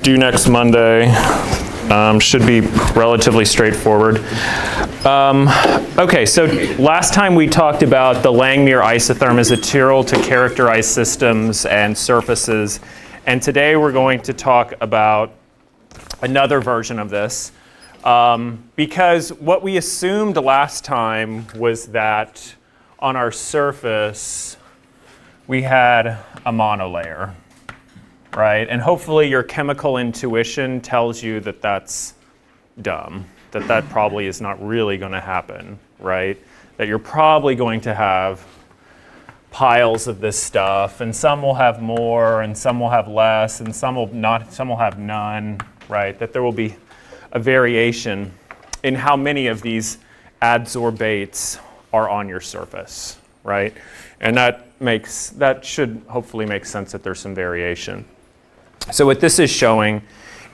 due next Monday. Should be relatively straightforward. Okay, so last time we talked about the Langmuir isotherm as a tool to characterize systems and surfaces, and today we're going to talk about another version of this, because what we assumed last time was that on our surface we had a monolayer. Right? And hopefully your chemical intuition tells you that that's dumb, that that probably is not really going to happen, right? That you're probably going to have piles of this stuff, and some will have more, and some will have less, and some will have none, right? That there will be a variation in how many of these adsorbates are on your surface, right? And that should hopefully make sense that there's some variation. So what this is showing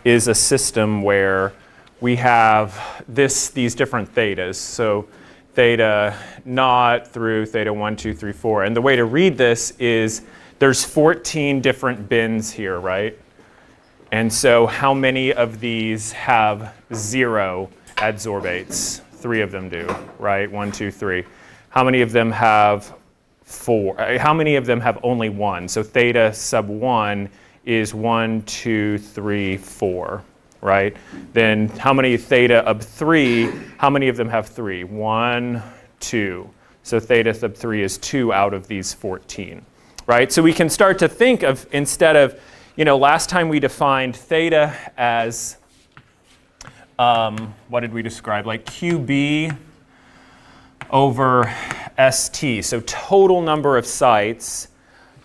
is a system where we have these different thetas. So theta naught through theta 1, 2, 3, 4. And the way to read this is there's 14 different bins here, right? And so how many of these have 0 adsorbates? 3 of them do, right? 1, 2, 3. How many of them have 4? How many of them have only 1? So theta sub 1 is 1, 2, 3, 4, right? Then how many theta of 3, how many of them have 3? 1, 2. So theta sub 3 is 2 out of these 14, right? So we can start to think of, instead of, last time we defined theta as, what did we describe? Like QB over ST, so total number of sites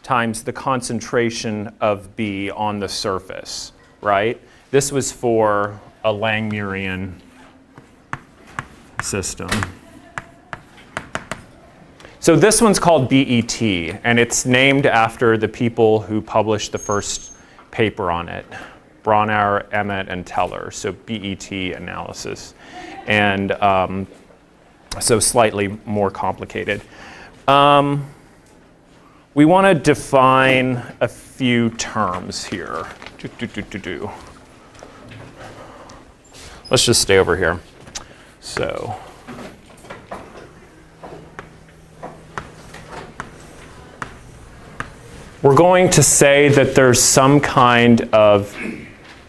times the concentration of B on the surface, right? This was for a Langmuirian system. So this one's called BET, and it's named after the people who published the first paper on it, Braunauer, Emmett, and Teller, so BET analysis. And so slightly more complicated. We want to define a few terms here. Let's just stay over here. So we're going to say that there's some kind of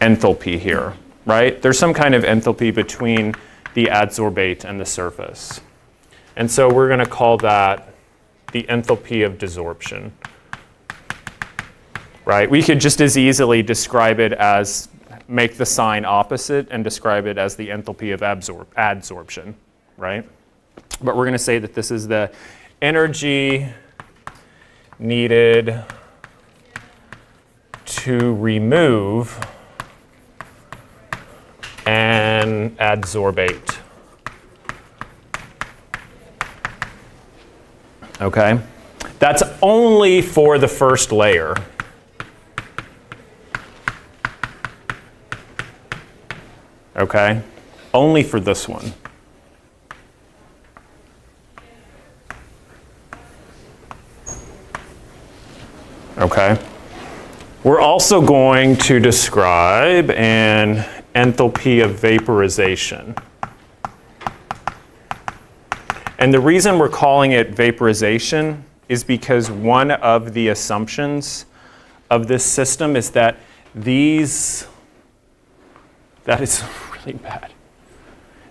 enthalpy here, right? There's some kind of enthalpy between the adsorbate and the surface. And so we're going to call that the enthalpy of desorption, right? We could just as easily describe it as, make the sign opposite and describe it as the enthalpy of adsorption, right? But we're going to say that this is the energy needed to remove an adsorbate. Okay? That's only for the first layer. Okay? Only for this one. Okay? We're also going to describe an enthalpy of vaporization. And the reason we're calling it vaporization is because one of the assumptions of this system is that that is really bad.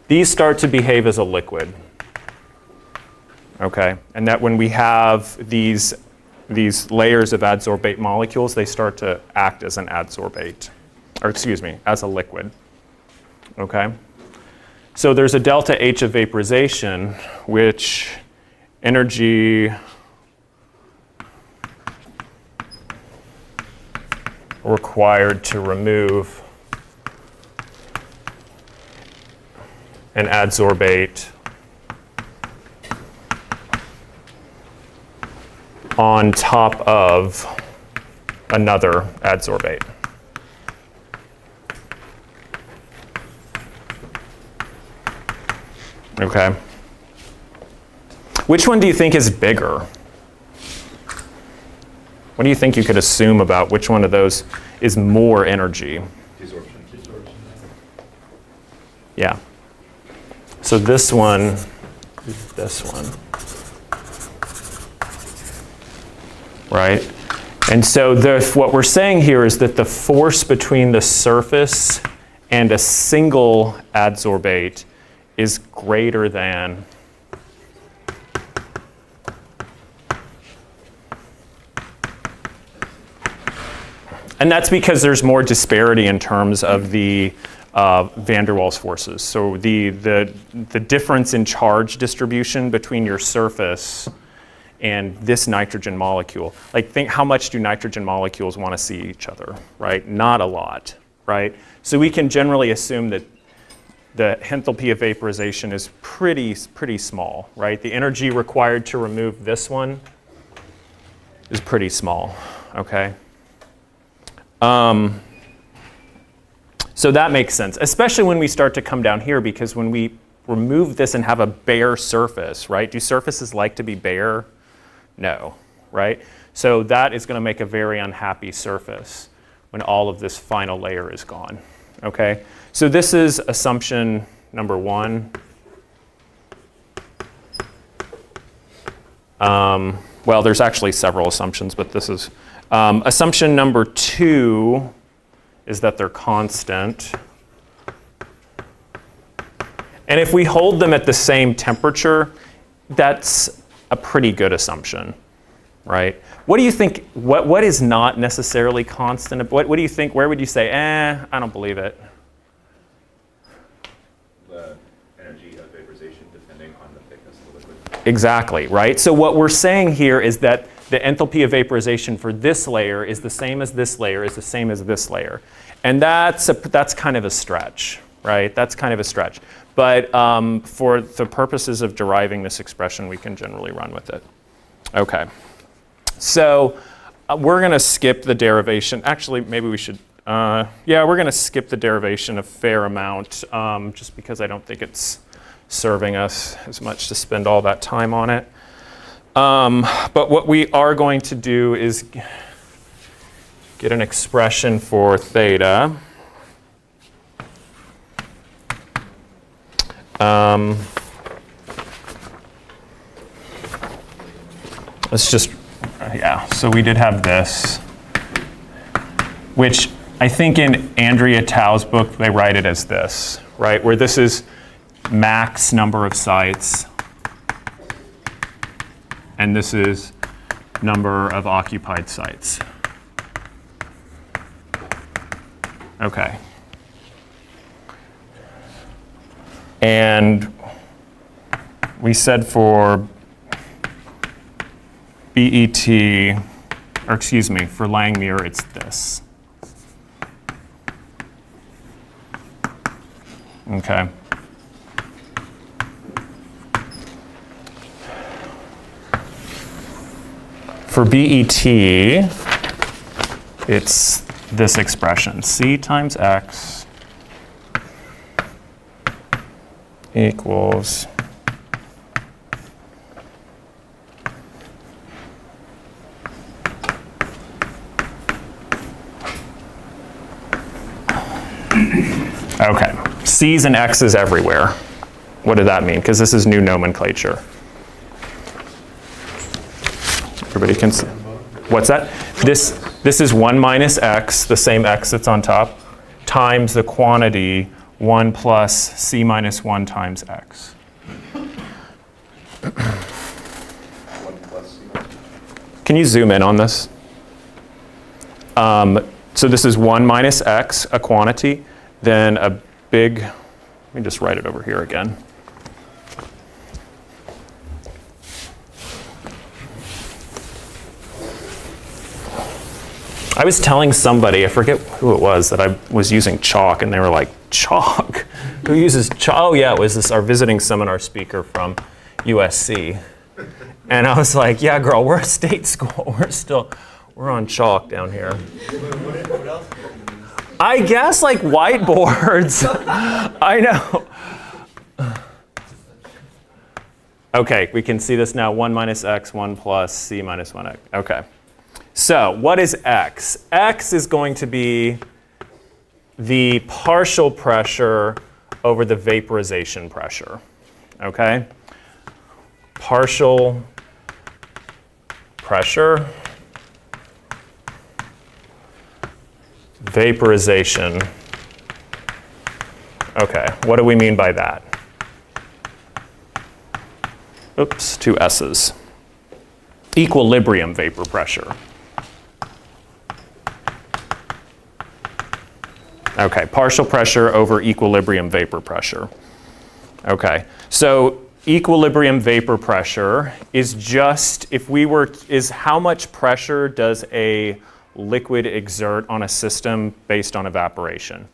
These start to behave as a liquid, okay? And that when we have these layers of adsorbate molecules, they start to act as an adsorbate, or excuse me, as a liquid, okay? So there's a delta H of vaporization, which energy required to remove an adsorbate on top of another adsorbate. Okay. Which one do you think is bigger? What do you think you could assume about which one of those is more energy? Desorption. Yeah. So this one, right? And so what we're saying here is that the force between the surface and a single adsorbate is greater than and that's because there's more disparity in terms of the van der Waals forces. So the difference in charge distribution between your surface and this nitrogen molecule. Like, think, how much do nitrogen molecules want to see each other, right? Not a lot, right? So we can generally assume that the enthalpy of vaporization is pretty small, right? The energy required to remove this one is pretty small, okay? So that makes sense, especially when we start to come down here, because when we remove this and have a bare surface, right? Do surfaces like to be bare? No, right? So that is going to make a very unhappy surface when all of this final layer is gone, okay? So this is assumption number 1. Well, there's actually several assumptions, but this is assumption number 2 is that they're constant. And if we hold them at the same temperature, that's a pretty good assumption, right? What do you think, what is not necessarily constant? What do you think, where would you say, I don't believe it? The energy of vaporization depending on the thickness of the liquid. Exactly, right? So what we're saying here is that the enthalpy of vaporization for this layer is the same as this layer, is the same as this layer. And that's kind of a stretch, right? That's kind of a stretch. But for the purposes of deriving this expression, we can generally run with it. Okay. So we're going to skip the derivation. Actually, maybe we should. Yeah, we're going to skip the derivation a fair amount, just because I don't think it's serving us as much to spend all that time on it. But what we are going to do is get an expression for theta. Let's just, yeah, so we did have this, which I think in Andrea Tao's book, they write it as this, right? Where this is max number of sites, and this is number of occupied sites. Okay. And we said for BET, or excuse me, for Langmuir, it's this. Okay. For BET, it's this expression, C times X equals okay, C's and X's everywhere. What did that mean? Because this is new nomenclature. Everybody can see. What's that? This is 1 minus X, the same X that's on top, times the quantity 1 plus C minus 1 times X. 1 plus C. Can you zoom in on this? So this is 1 minus X, a quantity, then a big, let me just write it over here again. I was telling somebody, I forget who it was, that I was using chalk, and they were like, chalk? Who uses chalk? Oh yeah, it was this, our visiting seminar speaker from USC. And I was like, yeah, girl, we're a state school. We're on chalk down here. What else? I guess like whiteboards. I know. Okay, we can see this now. 1 minus X, 1 plus C minus 1X. Okay. So what is X? X is going to be the partial pressure over the vaporization pressure, okay? Partial pressure, vaporization. Okay, what do we mean by that? Oops, two S's. Equilibrium vapor pressure. Okay, partial pressure over equilibrium vapor pressure. Okay, so equilibrium vapor pressure is just, is how much pressure does a liquid exert on a system based on evaporation.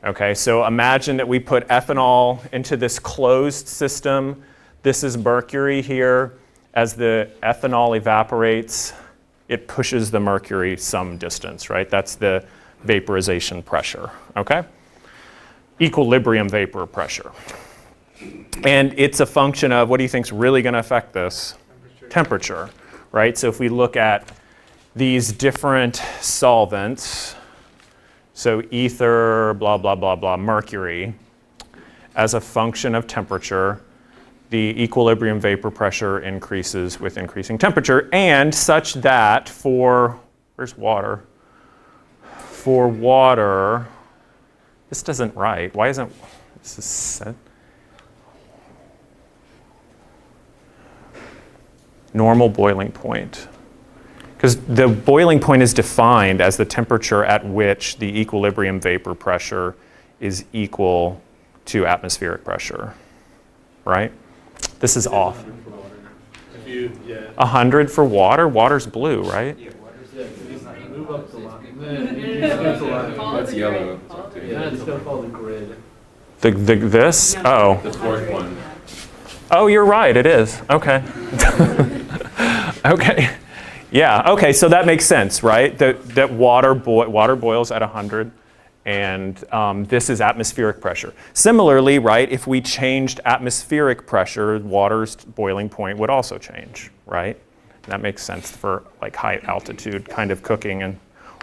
Okay, so imagine that we put ethanol into this closed system. This is mercury here. As the ethanol evaporates, it pushes the mercury some distance, right? That's the vaporization pressure, okay? Equilibrium vapor pressure. And it's a function of, what do you think is really going to affect this? Temperature, right? So if we look at these different solvents, so ether, blah, blah, blah, blah, mercury, as a function of temperature, the equilibrium vapor pressure increases with increasing temperature, and such that for, where's water? For water, this doesn't write. Why isn't, this is set? Normal boiling point. Because the boiling point is defined as the temperature at which the equilibrium vapor pressure is equal to atmospheric pressure, right? This is off. 100 for water? Water's blue, right? Move up the line. That's yellow. Yeah, it's gonna follow the grid. This? Oh. The fourth one. Oh, you're right, it is. Okay. Okay. Yeah, okay, so that makes sense, right? That water boils at 100, and this is atmospheric pressure. Similarly, right, if we changed atmospheric pressure, water's boiling point would also change, right? And that makes sense for like high altitude kind of cooking and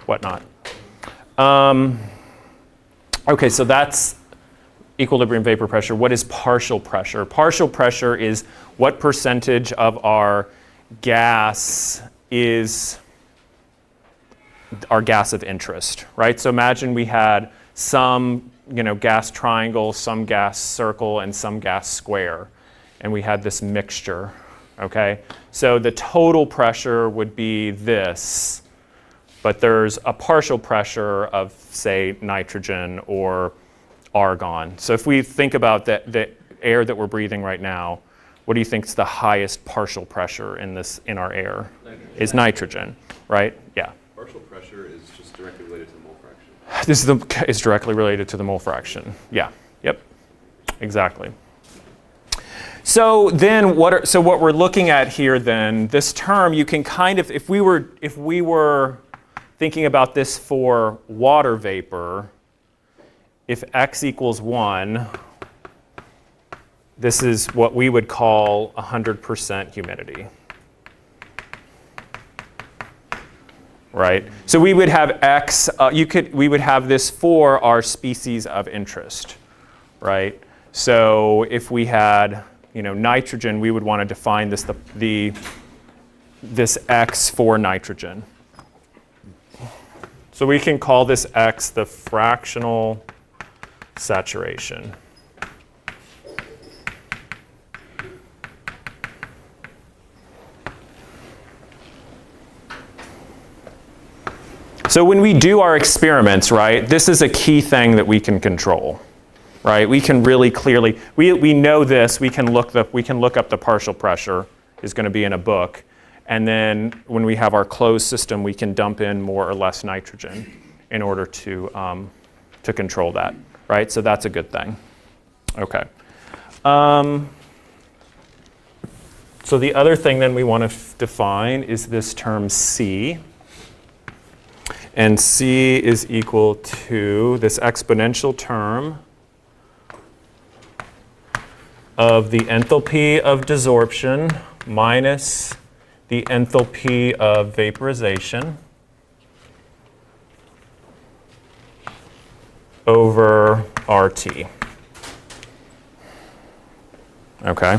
whatnot. Okay, so that's equilibrium vapor pressure. What is partial pressure? Partial pressure is what percentage of our gas is our gas of interest, right? So imagine we had some, gas triangle, some gas circle, and some gas square, and we had this mixture, okay? So the total pressure would be this, but there's a partial pressure of, say, nitrogen or argon. So if we think about the air that we're breathing right now, what do you think is the highest partial pressure in our air? Nitrogen. Is nitrogen, right? Yeah. Partial pressure is just directly related to the mole fraction. This is directly related to the mole fraction. Yeah. Yep. Exactly. So then, what we're looking at here then? This term you can kind of, if we were thinking about this for water vapor, if x equals 1. This is what we would call 100% humidity, right? So we would have x. We would have this for our species of interest, right? So if we had, nitrogen, we would want to define this this x for nitrogen. So we can call this x the fractional saturation. So when we do our experiments, right, this is a key thing that we can control, right? We can really clearly, we know this, we can look up the partial pressure is going to be in a book, and then when we have our closed system, we can dump in more or less nitrogen in order to control that, right? So that's a good thing. Okay. So the other thing then we want to define is this term C. And C is equal to this exponential term of the enthalpy of desorption minus the enthalpy of vaporization over RT. Okay?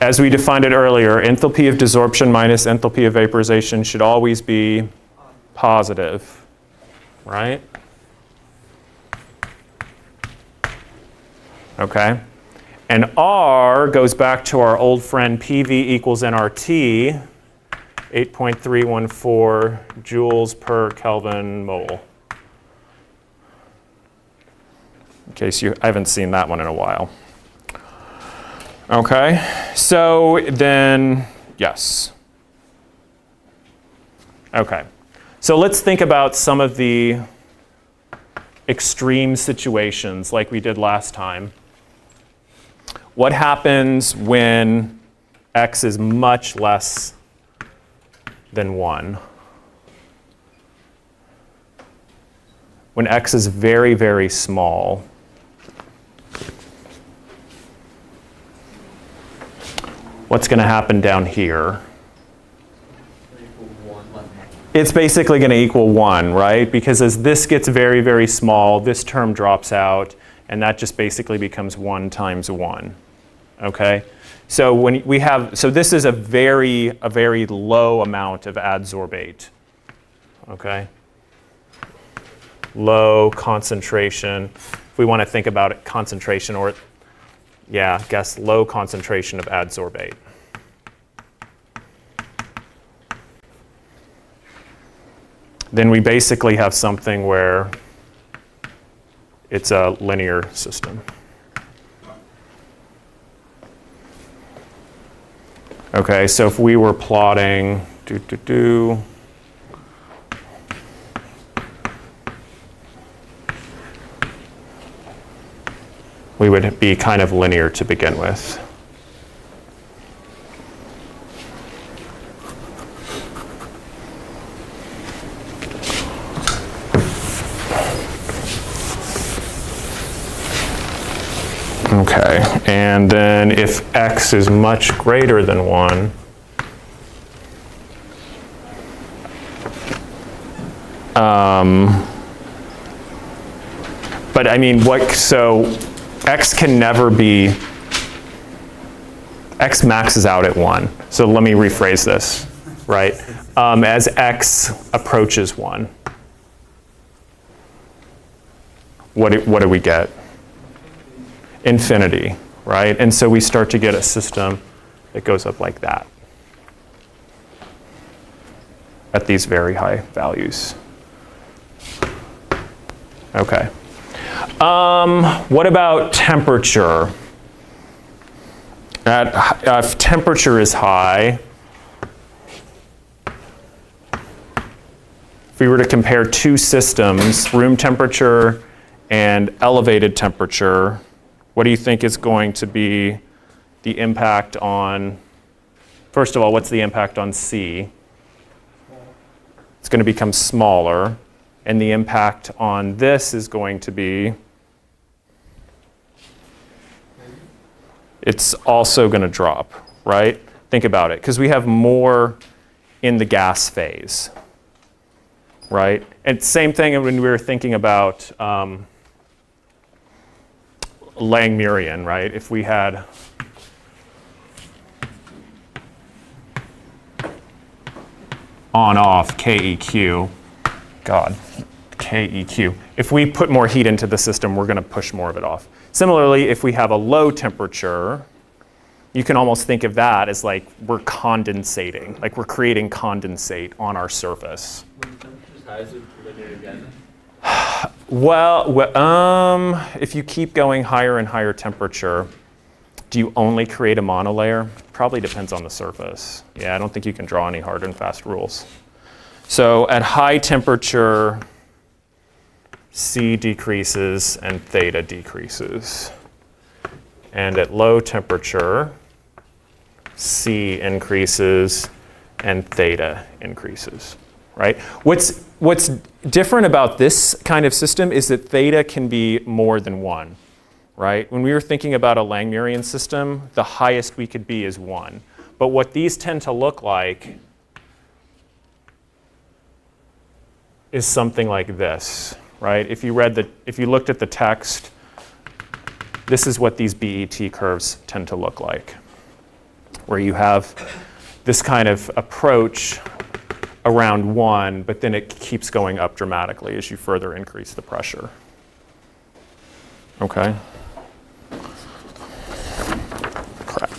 As we defined it earlier, enthalpy of desorption minus enthalpy of vaporization should always be positive, right? Okay? And R goes back to our old friend PV equals nRT, 8.314 joules per Kelvin mole. In case I haven't seen that one in a while. Okay, so then, yes. Okay, so let's think about some of the extreme situations like we did last time. What happens when x is much less than 1? When x is very, very small. What's going to happen down here? It's basically going to equal 1, right? Because as this gets very, very small, this term drops out, and that just basically becomes 1 times 1. Okay? So when we have, so this is a very low amount of adsorbate. Okay? Low concentration. If we want to think about it, concentration, or yeah, I guess low concentration of adsorbate. Then we basically have something where it's a linear system. Okay, so if we were plotting, we would be kind of linear to begin with. Okay, and then if x is much greater than 1, but I mean, so x can never be, x maxes out at 1. So let me rephrase this, right? As x approaches 1, what do we get? Infinity, right? And so we start to get a system that goes up like that at these very high values. Okay. What about temperature? If temperature is high, if we were to compare two systems, room temperature and elevated temperature, what do you think is going to be the impact on, first of all, what's the impact on C? It's going to become smaller, and the impact on this is going to be, it's also going to drop, right? Think about it, because we have more in the gas phase, right? And same thing when we were thinking about Langmuirian, right? If we had on-off KEQ, God, KEQ. If we put more heat into the system, we're going to push more of it off. Similarly, if we have a low temperature, you can almost think of that as like we're condensating, like we're creating condensate on our surface. When temperature's high, is it linear again? Well, if you keep going higher and higher temperature, do you only create a monolayer? Probably depends on the surface. Yeah, I don't think you can draw any hard and fast rules. So at high temperature, C decreases and theta decreases. And at low temperature, C increases and theta increases, right? What's different about this kind of system is that theta can be more than 1, right? When we were thinking about a Langmuirian system, the highest we could be is 1. But what these tend to look like is something like this, right? If you looked at the text, this is what these BET curves tend to look like, where you have this kind of approach around 1, but then it keeps going up dramatically as you further increase the pressure. Okay? Crap.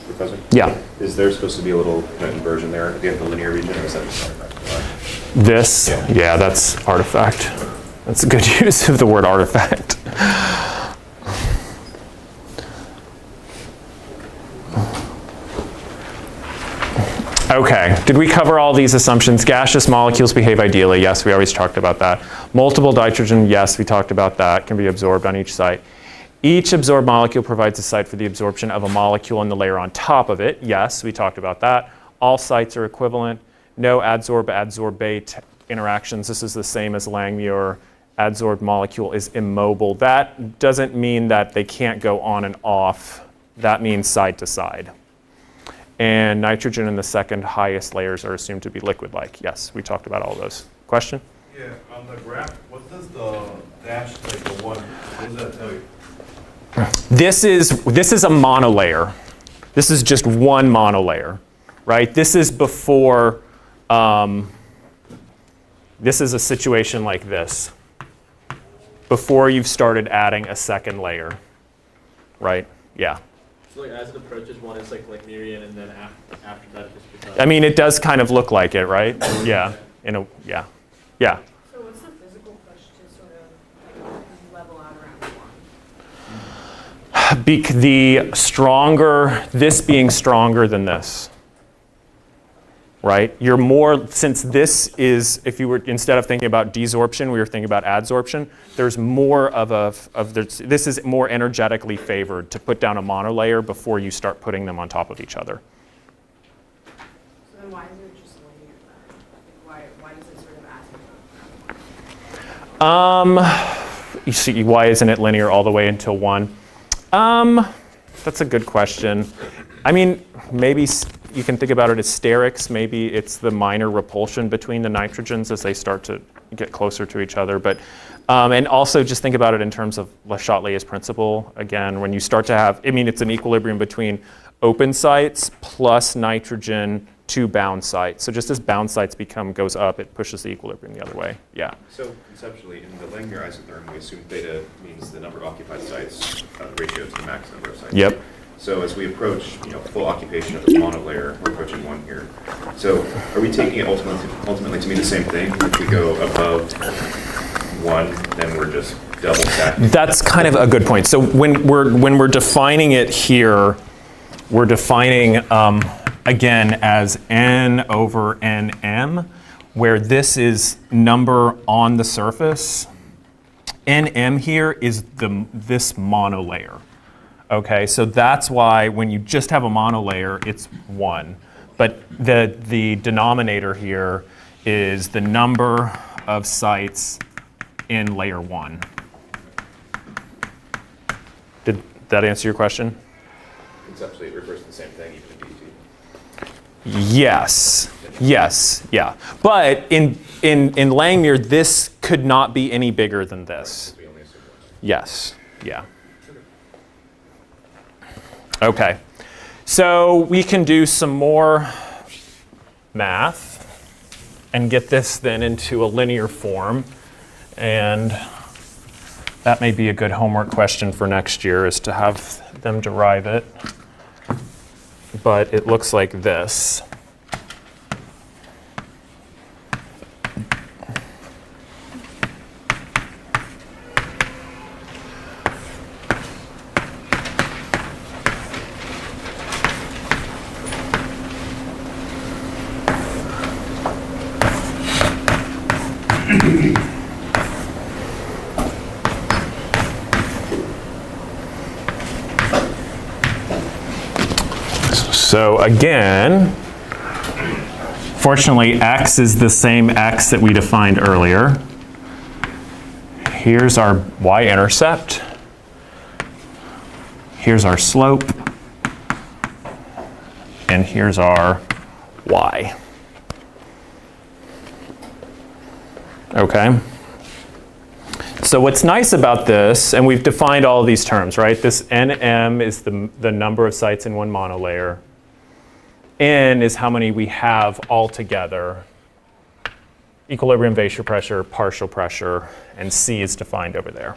Professor? Yeah. Is there supposed to be a little inversion there at the end of the linear region, or is that just artifact? This? Yeah, that's artifact. That's a good use of the word artifact. Okay, did we cover all these assumptions? Gaseous molecules behave ideally. Yes, we always talked about that. Multiple nitrogen, yes, we talked about that. Can be absorbed on each site. Each absorbed molecule provides a site for the absorption of a molecule in the layer on top of it. Yes, we talked about that. All sites are equivalent. No adsorb-adsorbate interactions. This is the same as Langmuir. Adsorbed molecule is immobile. That doesn't mean that they can't go on and off. That means side to side. And nitrogen in the second highest layers are assumed to be liquid-like. Yes, we talked about all those. Question? Yeah, on the graph, what does the dash, like the 1, what does that tell you? This is a monolayer. This is just one monolayer, right? This is before, this is a situation like this, before you've started adding a second layer, right? Yeah. So like as it approaches 1, it's like Mirian, and then after that it just becomes... I mean, it does kind of look like it, right? Yeah. Yeah. Yeah. So what's the physical push to sort of level out around 1? The stronger, this being stronger than this, right? You're more, since this is, if you were, instead of thinking about desorption, we were thinking about adsorption, there's more this is more energetically favored to put down a monolayer before you start putting them on top of each other. So then why is it just linear then? Why does it sort of ask? You see, why isn't it linear all the way until 1? That's a good question. I mean, maybe you can think about it as sterics. Maybe it's the minor repulsion between the nitrogens as they start to get closer to each other. But, and also just think about it in terms of Le Chatelier's principle. Again, when you start to have, I mean, it's an equilibrium between open sites plus nitrogen to bound sites. So just as bound sites goes up, it pushes the equilibrium the other way. Yeah. So conceptually, in the Langmuir isotherm, we assume theta means the number of occupied sites ratio to the max number of sites. Yep. So as we approach, full occupation of this monolayer, we're approaching 1 here. So are we taking it ultimately to mean the same thing? If we go above 1, then we're just double stacking? That's kind of a good point. So when we're defining it here, we're defining again as n over nm, where this is number on the surface. Nm here is this monolayer. Okay, so that's why when you just have a monolayer, it's 1. But the denominator here is the number of sites in layer 1. Did that answer your question? Conceptually, it refers to the same thing, even in BT. Yes. Yes. Yeah. But in Langmuir, this could not be any bigger than this. We only assume 1. Yes. Yeah. Okay. So we can do some more math and get this then into a linear form. And that may be a good homework question for next year, is to have them derive it. But it looks like this. So again, fortunately, x is the same x that we defined earlier. Here's our y-intercept. Here's our slope. And here's our y. Okay. So what's nice about this, and we've defined all of these terms, right? This Nm is the number of sites in one monolayer. N is how many we have altogether. Equilibrium vapor pressure, partial pressure, and C is defined over there.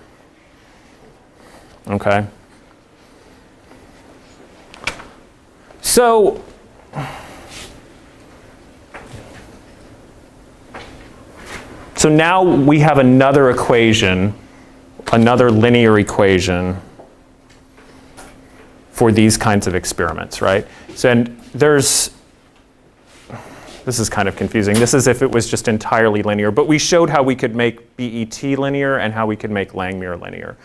Okay? So now we have another equation, another linear equation for these kinds of experiments, right? So, and this is kind of confusing. This is if it was just entirely linear, but we showed how we could make BET linear and how we could make Langmuir linear.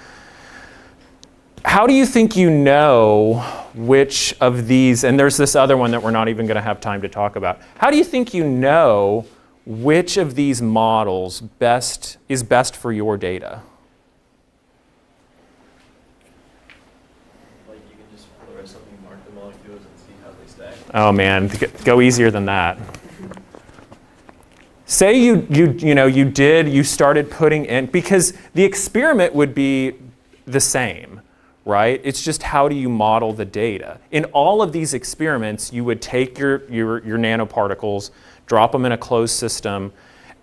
How do you think you know which of these, and there's this other one that we're not even going to have time to talk about. How do you think you know which of these models is best for your data? Like you can just fluoresce something, mark the molecules, and see how they stack. Oh man, go easier than that. Say you started putting in, because the experiment would be the same, right? It's just how do you model the data? In all of these experiments, you would take your nanoparticles, drop them in a closed system,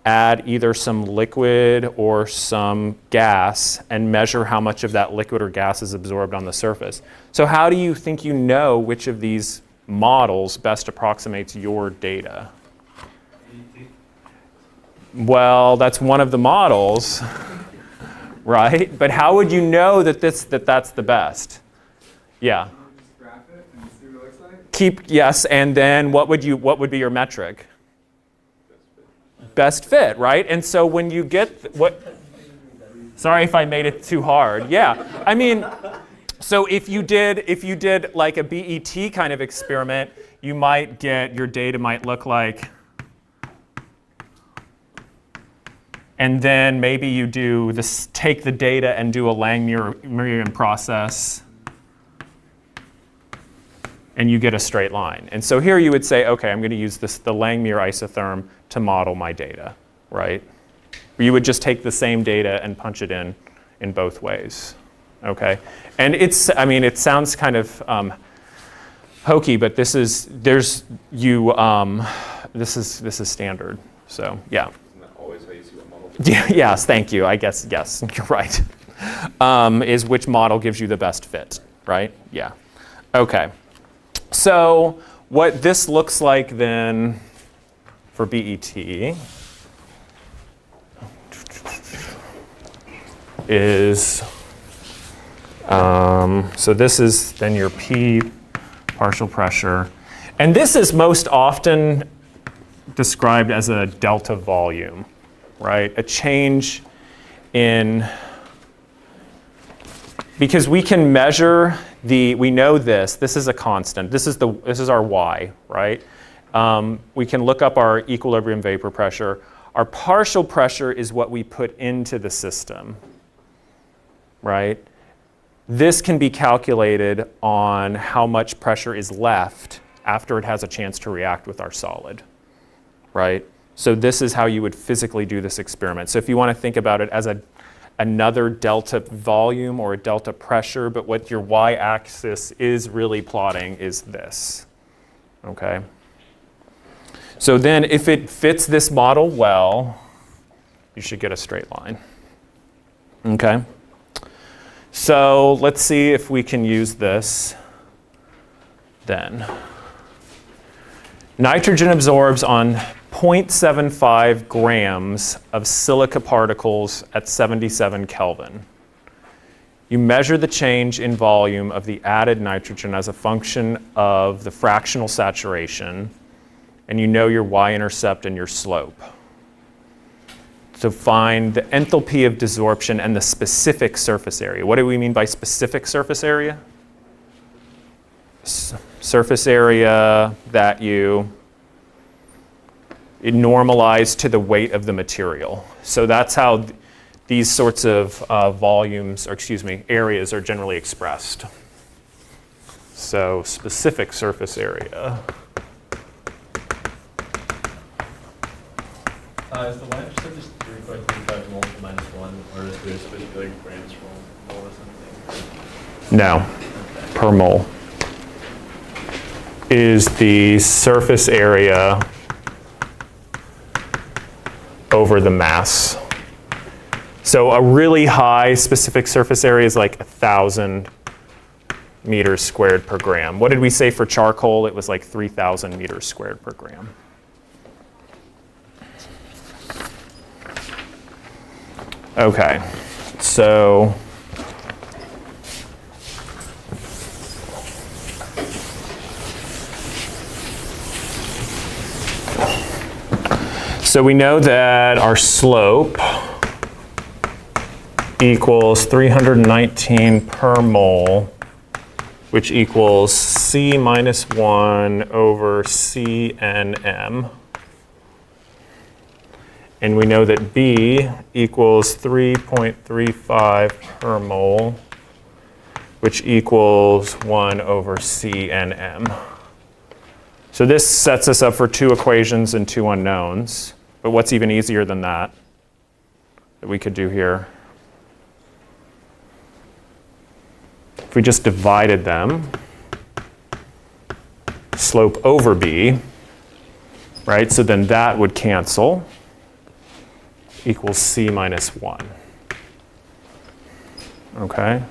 add either some liquid or some gas, and measure how much of that liquid or gas is absorbed on the surface. So how do you think you know which of these models best approximates your data? Well, that's one of the models, right? But how would you know that that's the best? Yeah. Just graph it and see what it looks like? Yes, and then what would be your metric? Best fit, right? And so when you get sorry if I made it too hard. Yeah, I mean, so if you did like a BET kind of experiment, you might get, your data might look like, and then maybe you do this, take the data and do a Langmuir process, and you get a straight line. And so here you would say, okay, I'm going to use the Langmuir isotherm to model my data, right? You would just take the same data and punch it in both ways, okay? And it sounds kind of hokey, but this is standard. So yeah. Isn't that always how you see what model? Yeah. Yes. Thank you. I guess yes. You're right. Is which model gives you the best fit, right? Yeah. Okay. So what this looks like then for BET is, so this is then your P partial pressure. And this is most often described as a delta volume, right? A change in, because we can measure we know this is a constant. This is our Y, right? We can look up our equilibrium vapor pressure. Our partial pressure is what we put into the system, right? This can be calculated on how much pressure is left after it has a chance to react with our solid, right? So this is how you would physically do this experiment. So if you want to think about it as another delta volume or a delta pressure, but what your y-axis is really plotting is this, okay? So then if it fits this model well, you should get a straight line, okay? So let's see if we can use this then. Nitrogen absorbs on 0.75 grams of silica particles at 77 Kelvin. You measure the change in volume of the added nitrogen as a function of the fractional saturation, and you know your y-intercept and your slope. So find the enthalpy of desorption and the specific surface area. What do we mean by specific surface area? Surface area that it normalized to the weight of the material. So that's how these sorts of areas are generally expressed. So specific surface area. Is the y percent just 3.35 moles to minus 1, or is there supposed to be like grams per mole or something? No, per mole is the surface area over the mass. So a really high specific surface area is like 1,000 meters squared per gram. What did we say for charcoal? It was like 3,000 meters squared per gram. Okay, so we know that our slope equals 319 per mole, which equals C minus 1 over CNM. And we know that B equals 3.35 per mole, which equals 1 over CNM. So this sets us up for 2 equations and 2 unknowns. But what's even easier than that we could do here? If we just divided them, slope over B, right? So then that would cancel, equals C minus 1. Okay.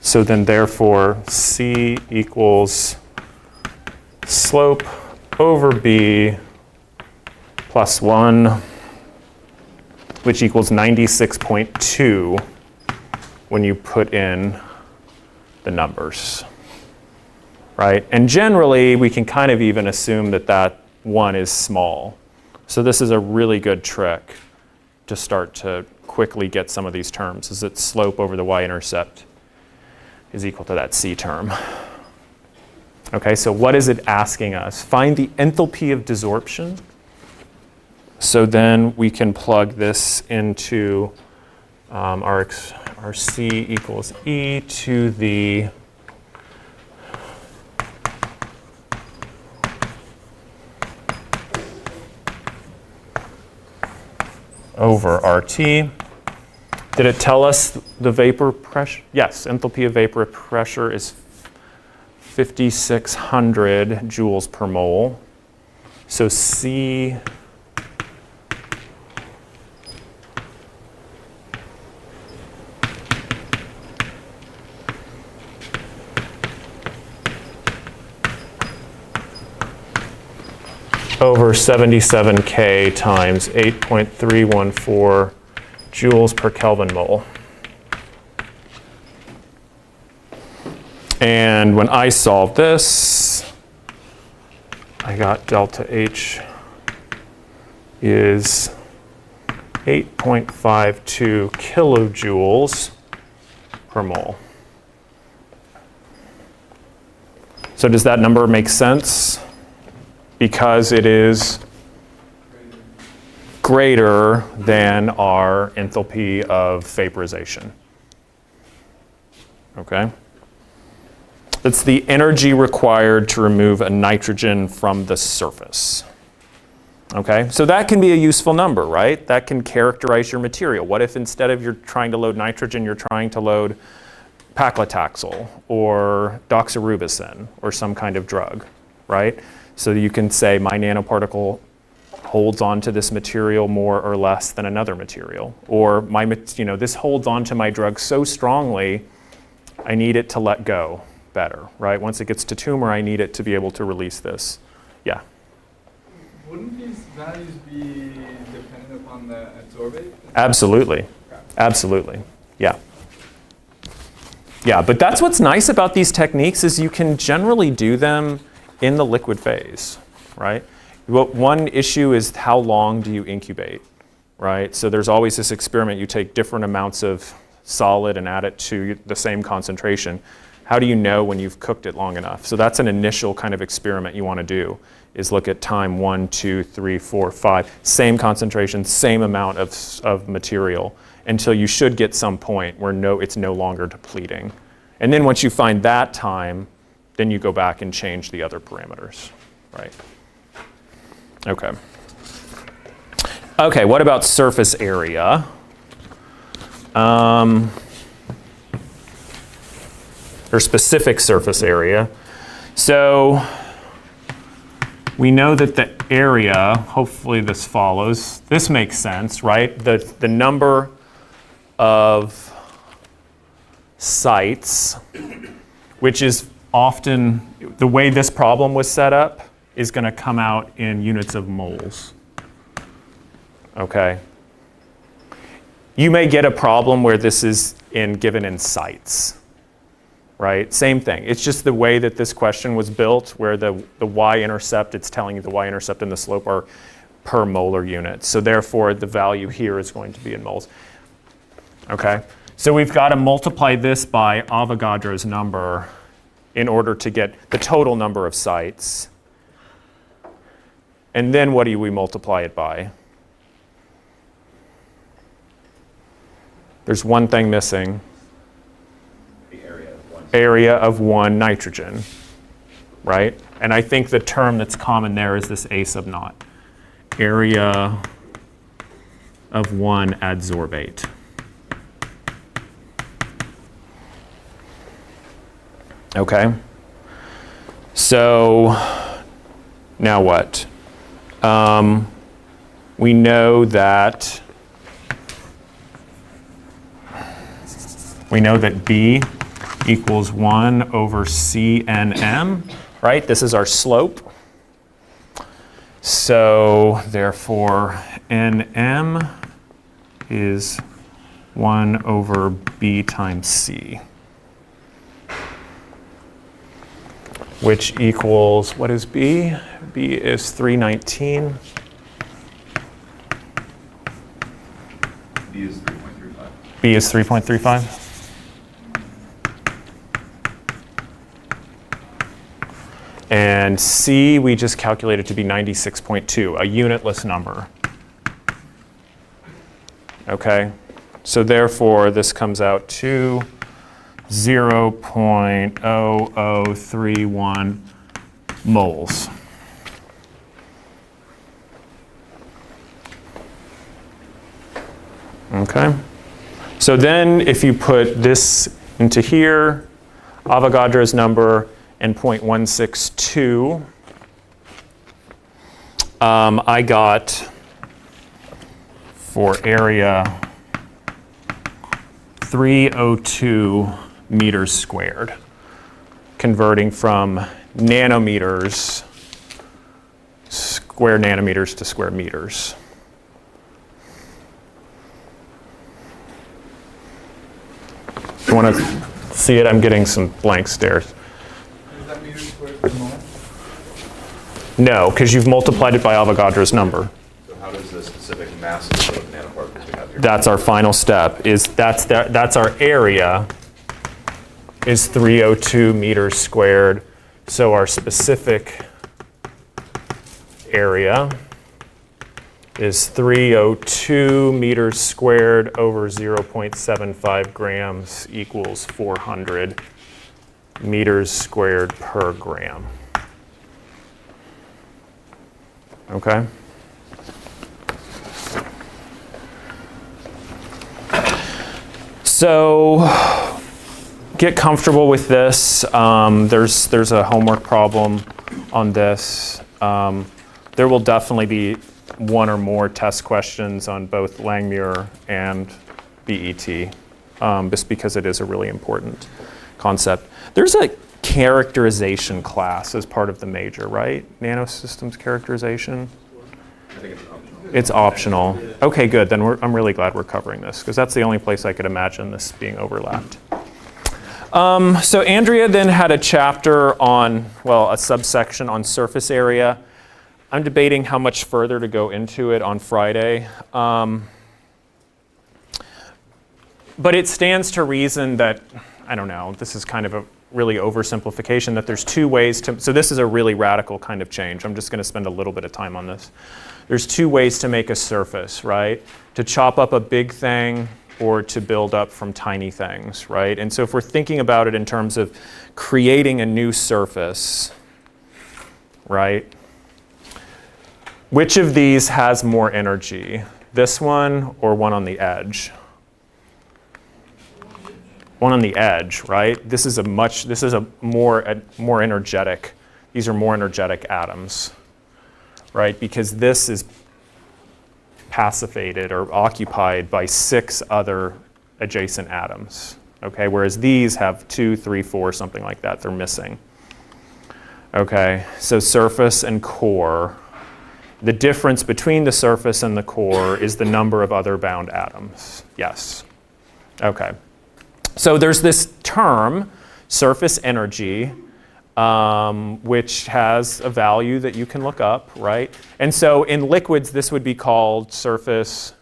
So then therefore C equals slope over B plus 1, which equals 96.2 when you put in the numbers, right? And generally, we can kind of even assume that that 1 is small. So this is a really good trick to start to quickly get some of these terms, is that slope over the y-intercept is equal to that C term. Okay, so what is it asking us? Find the enthalpy of desorption. So then we can plug this into our C equals E to the over RT. Did it tell us the vapor pressure? Yes, enthalpy of vapor pressure is 5,600 joules per mole. So C over 77K times 8.314 joules per Kelvin mole. And when I solved this, I got delta H is 8.52 kilojoules per mole. So does that number make sense? Because it is greater than our enthalpy of vaporization. Okay? That's the energy required to remove a nitrogen from the surface. Okay? So that can be a useful number, right? That can characterize your material. What if instead of you're trying to load nitrogen, you're trying to load paclitaxel or doxorubicin or some kind of drug, right? So you can say my nanoparticle holds on to this material more or less than another material. Or this holds on to my drug so strongly, I need it to let go better, right? Once it gets to tumor, I need it to be able to release this. Yeah? Wouldn't these values be dependent upon the adsorbate? Absolutely. Absolutely. Yeah. Yeah, but that's what's nice about these techniques is you can generally do them in the liquid phase, right? One issue is how long do you incubate, right? So there's always this experiment, you take different amounts of solid and add it to the same concentration. How do you know when you've cooked it long enough? So that's an initial kind of experiment you want to do, is look at time 1, 2, 3, 4, 5, same concentration, same amount of material, until you should get some point where it's no longer depleting. And then once you find that time, then you go back and change the other parameters, right? Okay. Okay, what about surface area? Or specific surface area. So we know that the area, hopefully this follows, this makes sense, right? The number of sites, which is often, the way this problem was set up, is going to come out in units of moles. Okay. You may get a problem where this is given in sites, right? Same thing. It's just the way that this question was built, where the y-intercept, it's telling you the y-intercept and the slope are per molar unit. So therefore, the value here is going to be in moles. Okay. So we've got to multiply this by Avogadro's number in order to get the total number of sites. And then what do we multiply it by? There's one thing missing. The area of one. Area of one nitrogen, right? And I think the term that's common there is this A sub naught. Area of one adsorbate. Okay. So now what? We know that B equals 1 over CNM, right? This is our slope. So therefore, NM is 1 over B times C, which equals, what is B? B is 319. B is 3.35. B is 3.35. And C, we just calculated to be 96.2, a unitless number. Okay, so therefore this comes out to 0.0031 moles. Okay, so then if you put this into here, Avogadro's number, and 0.162, I got for area 302 meters squared, converting from nanometers, square nanometers to square meters. If you want to see it, I'm getting some blank stares. Is that meter squared per mole? No, because you've multiplied it by Avogadro's number. So how does the specific mass of the nanoparticles we have here? That's our final step. That's our area is 302 meters squared. So our specific area is 302 meters squared over 0.75 grams equals 400 meters squared per gram. Okay? So get comfortable with this. There's a homework problem on this. There will definitely be one or more test questions on both Langmuir and BET, just because it is a really important concept. There's a characterization class as part of the major, right? Nanosystems characterization? I think it's optional. It's optional. Okay, good. Then I'm really glad we're covering this, because that's the only place I could imagine this being overlapped. So Andrea then had a chapter on, well, a subsection on surface area. I'm debating how much further to go into it on Friday. But it stands to reason that, I don't know, this is kind of a really oversimplification, that there's two ways to, so this is a really radical kind of change. I'm just going to spend a little bit of time on this. There's two ways to make a surface, right? To chop up a big thing or to build up from tiny things, right? And so if we're thinking about it in terms of creating a new surface, right? Which of these has more energy? This one or one on the edge? One on the edge, right? This is a more energetic, these are more energetic atoms, right? Because this is pacified or occupied by 6 other adjacent atoms, okay? Whereas these have 2, 3, 4, something like that, they're missing. Okay, so surface and core. The difference between the surface and the core is the number of other bound atoms. Yes. Okay. So there's this term, surface energy, which has a value that you can look up, right? And so in liquids, this would be called surface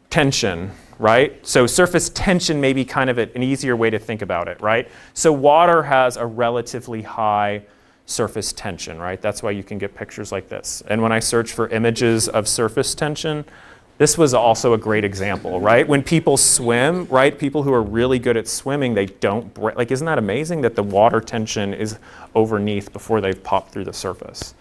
tension, right? So surface tension may be kind of an easier way to think about it, right? So water has a relatively high surface tension, right? That's why you can get pictures like this. And when I search for images of surface tension, this was also a great example, right? When people swim, right? People who are really good at swimming, they don't break. Like, isn't that amazing that the water tension is overneath before they've popped through the surface?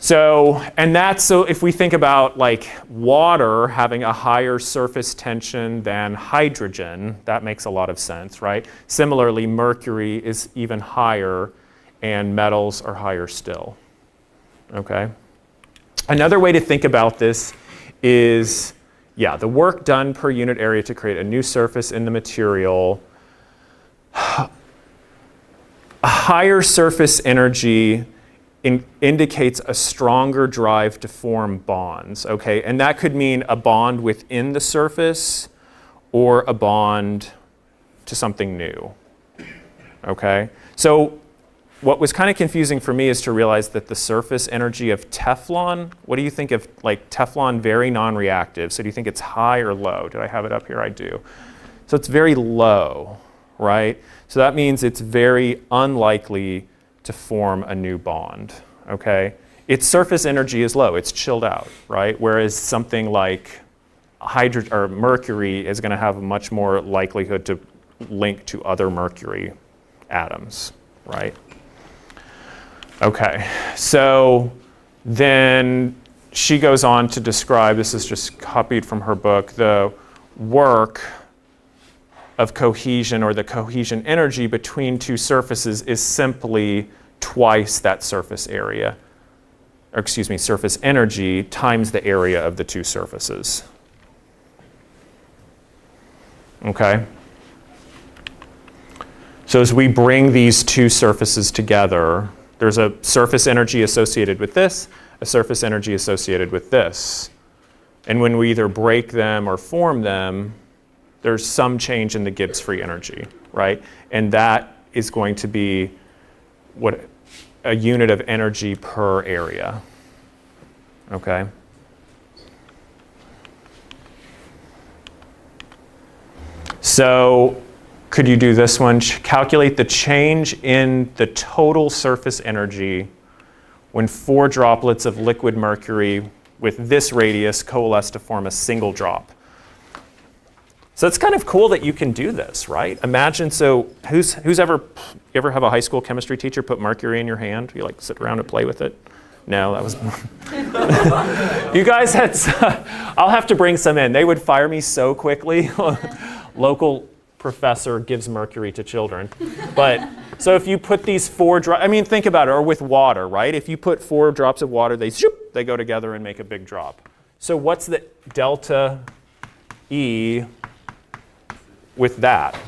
So if we think about like water having a higher surface tension than hydrogen, that makes a lot of sense, right? Similarly, mercury is even higher and metals are higher still, okay? Another way to think about this is, the work done per unit area to create a new surface in the material. A higher surface energy indicates a stronger drive to form bonds, okay? And that could mean a bond within the surface or a bond to something new, okay? So what was kind of confusing for me is to realize that the surface energy of Teflon, what do you think of like Teflon, very non-reactive? So do you think it's high or low? Did I have it up here? I do. So it's very low, right? So that means it's very unlikely to form a new bond, okay? Its surface energy is low, it's chilled out, right? Whereas something like hydrogen or mercury is gonna have a much more likelihood to link to other mercury atoms, right? Okay, so then she goes on to describe, this is just copied from her book, the work of cohesion or the cohesion energy between two surfaces is simply twice that surface area, or excuse me, surface energy times the area of the two surfaces. Okay? So as we bring these two surfaces together, there's a surface energy associated with this, a surface energy associated with this. And when we either break them or form them, there's some change in the Gibbs free energy, right? And that is going to be what a unit of energy per area, okay? So could you do this one? Calculate the change in the total surface energy when 4 droplets of liquid mercury with this radius coalesce to form a single drop. So it's kind of cool that you can do this, right? Imagine, so who's ever have a high school chemistry teacher put mercury in your hand? You like sit around and play with it? No, that was, you guys had, I'll have to bring some in. They would fire me so quickly. Local professor gives mercury to children. But, so if you put these 4 drops, I mean, think about it, or with water, right? If you put 4 drops of water, they go together and make a big drop. So what's the delta E with that?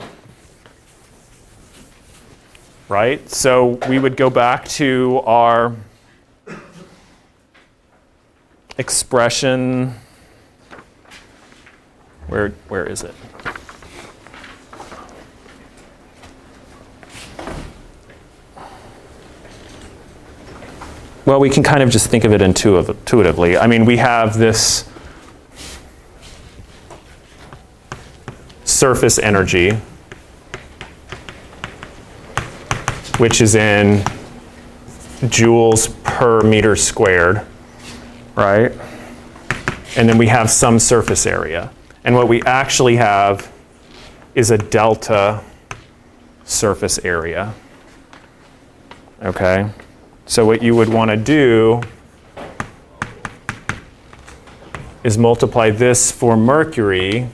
Right? So we would go back to our expression. Where is it? Well, we can kind of just think of it intuitively. I mean, we have this surface energy, which is in joules per meter squared, right? And then we have some surface area. And what we actually have is a delta surface area. Okay? So what you would want to do is multiply this for mercury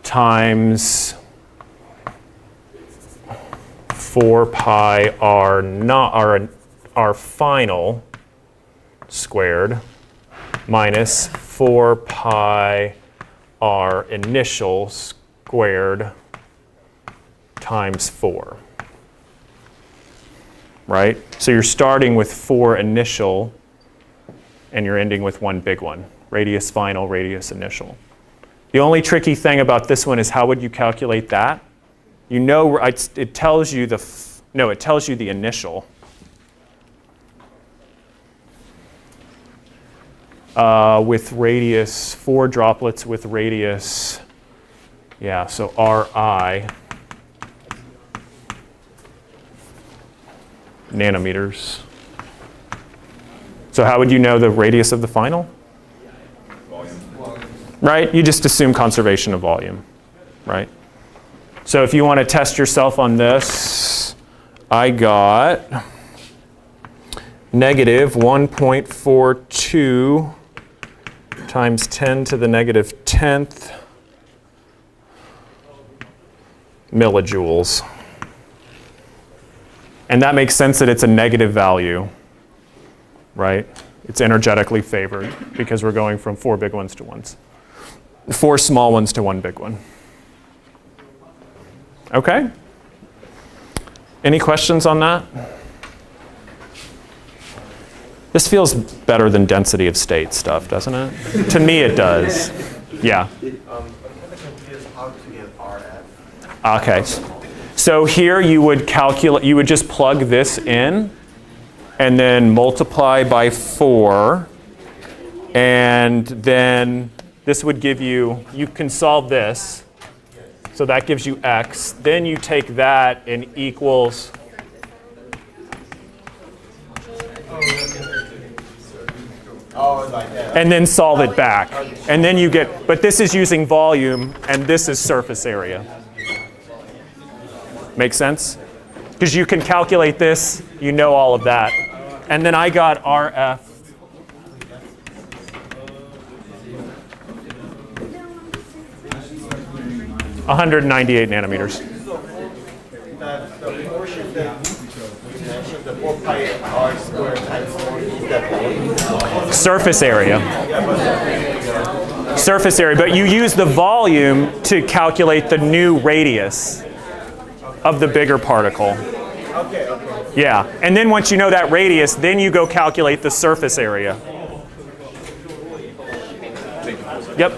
times 4 pi r final squared minus 4 pi r initial squared times 4. Right? So you're starting with 4 initial and you're ending with 1 big one. Radius final, radius initial. The only tricky thing about this one is how would you calculate that? You know, it tells you it tells you the initial. With radius, 4 droplets with radius, yeah, so Ri nanometers. So how would you know the radius of the final? Right? You just assume conservation of volume, right? So if you want to test yourself on this, I got negative 1.42 times 10 to the negative 10th millijoules. And that makes sense that it's a negative value, right? It's energetically favored because we're going from 4 big ones to 4 small ones to 1 big one. Okay? Any questions on that? This feels better than density of state stuff, doesn't it? To me, it does. Yeah. I'm kind of confused how to get RF. Okay. So here you would calculate, you would just plug this in and then multiply by 4. And then this would give you, you can solve this. So that gives you x. Then you take that and equals. Oh, like that. And then solve it back. And then you get, but this is using volume and this is surface area. Make sense? Because you can calculate this, you know all of that. And then I got RF. $198 nanometers. So the portion that you mentioned, the 4 pi r squared times 4, is that volume? Surface area. Surface area, but you use the volume to calculate the new radius of the bigger particle. Okay. Yeah, and then once you know that radius, then you go calculate the surface area. Yep.